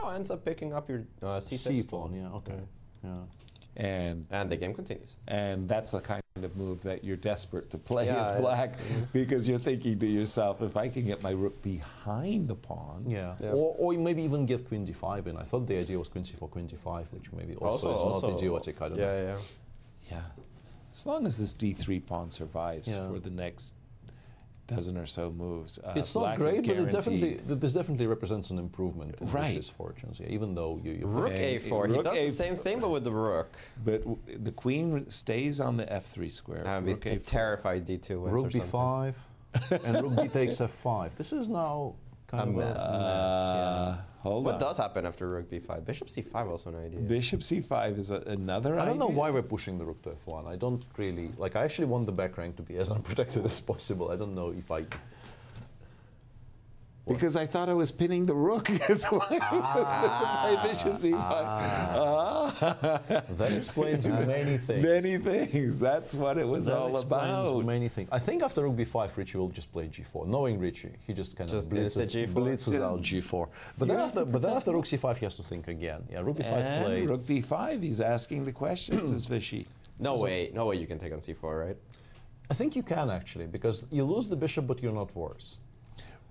somehow ends up picking up your c6 C-pawn, yeah, okay. Yeah. And the game continues. And that's the kind of move that you're desperate to play Yeah, as black, because you're thinking to yourself, if I can get my rook behind the pawn. Yeah. Yeah. Or maybe even get queen d5 in. I thought the idea was queen c4, queen d5, which maybe also is not idiotic. I don't know. Yeah. As long as this d3 pawn survives for the next dozen or so moves, it's not great, but this definitely represents an improvement in his fortunes. Yeah, even though you rook a4, he does the same thing, but with the rook. But the queen stays on the f3 square. I'd be terrified d2 wins. Rook b5, and rook b takes f5. This is now kind of mess. Yeah. What does happen after rook b5? Bishop c5 also an idea. Bishop c5 is another idea. I don't know why we're pushing the rook to f1. I don't really, like, I actually want the back rank to be as unprotected as possible. I don't know if I... Because I thought I was pinning the rook. That's why I played bishop c5. That explains many things. Many things. That's what it was all about. Many things. I think after rook b5, Richie will just play g4. Knowing Richie, he just kind of blitzes out g4. But then after rook c5, he has to think again. Yeah, rook b5 played. Rook b5, he's asking the questions, is Vishy. No way you can take on c4, right? I think you can, actually, because you lose the bishop, but you're not worse.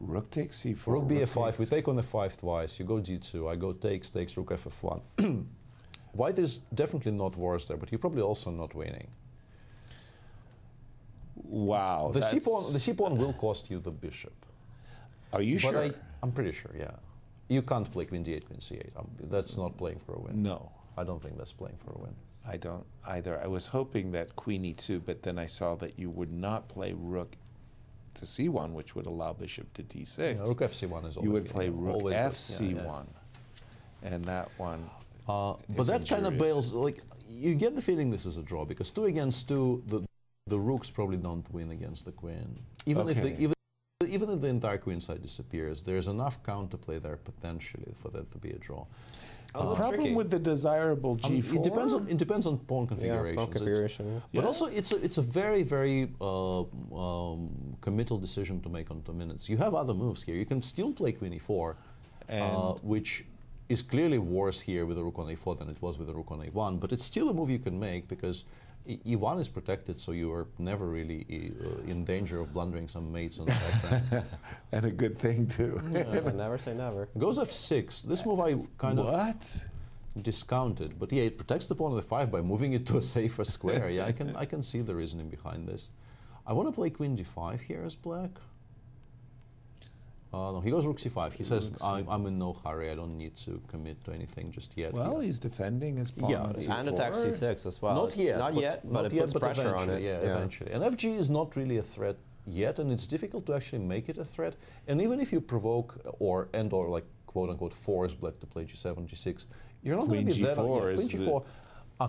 Rook takes c4. Rook b5. We take on f5 twice. You go g2. I go takes, rook f1. White is definitely not worse there, but you're probably also not winning. Wow. The c pawn will cost you the bishop. Are you sure? I'm pretty sure. Yeah. You can't play queen d8, queen c8. That's not playing for a win. No. I don't think that's playing for a win. I don't either. I was hoping that queen e2, but then I saw that you would not play rook to c1, which would allow bishop to d6. Yeah, rook fc1 is always. You would play rook fc1, and that one. But that kind of bails. Like, you get the feeling this is a draw because 2 against 2, the rooks probably don't win against the queen. Even if the entire queen side disappears, there's enough counterplay there potentially for that to be a draw. The problem with the desirable g4? It depends on pawn configurations. But also, it's a very, very committal decision to make on 2 minutes. You have other moves here. You can still play queen e4, which is clearly worse here with the rook on a4 than it was with the rook on a1. But it's still a move you can make because e1 is protected, so you are never really in danger of blundering some mates on the back. And a good thing, too. Yeah, never say never. Goes f6. This move I kind of discounted, but yeah, it protects the pawn on the 5 by moving it to a safer square. Yeah, I can see the reasoning behind this. I want to play queen d5 here as black. No, he goes rook c5. He says, I'm in no hurry. I don't need to commit to anything just yet. Well, he's defending his pawn on c4. And attacks c6 as well. Not yet. But it puts pressure on it. Yeah, eventually. And fg is not really a threat yet, and it's difficult to actually make it a threat. And even if you provoke or like quote-unquote force black to play g7, g6, you're not going to be that...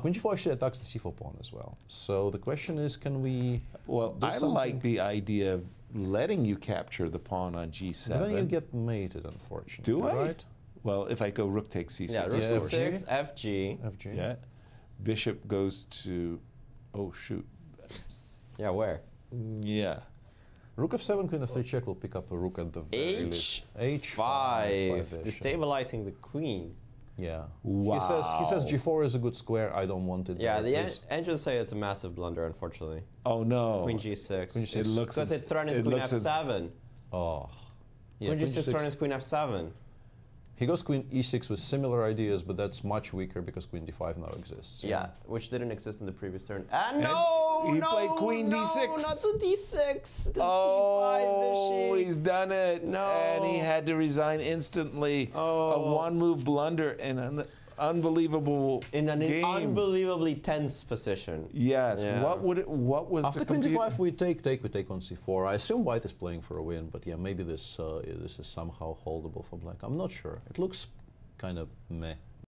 Queen g4 actually attacks the c4 pawn as well. So the question is, can we... Well, I like the idea of letting you capture the pawn on g7. But then you get mated, unfortunately. Do I? Right? Well, if I go rook takes c6. Yeah, rook c6, fg. Yeah. Bishop goes to... Oh, shoot. Yeah, where? Yeah. Rook f7, queen f3 check will pick up a rook at the very least. h5, destabilizing the queen. Yeah. Wow. He says g4 is a good square. I don't want it. Yeah, the engines say it's a massive blunder, unfortunately. Oh no. Queen g6. Queen g6. It looks because it threatens queen f7. Oh. Yeah, queen g6 threatens queen f7. He goes queen e6 with similar ideas, but that's much weaker because queen d5 now exists. Yeah, which didn't exist in the previous turn. And he played queen d6. No, not the d6. The d5 Vishy. He's done it. No. And he had to resign instantly. A one-move blunder in an unbelievable in an game. Unbelievably tense position. Yes. Yeah. What was after queen d5 we take on c4. I assume white is playing for a win, but yeah, maybe this is somehow holdable for black. I'm not sure. It looks kind of meh.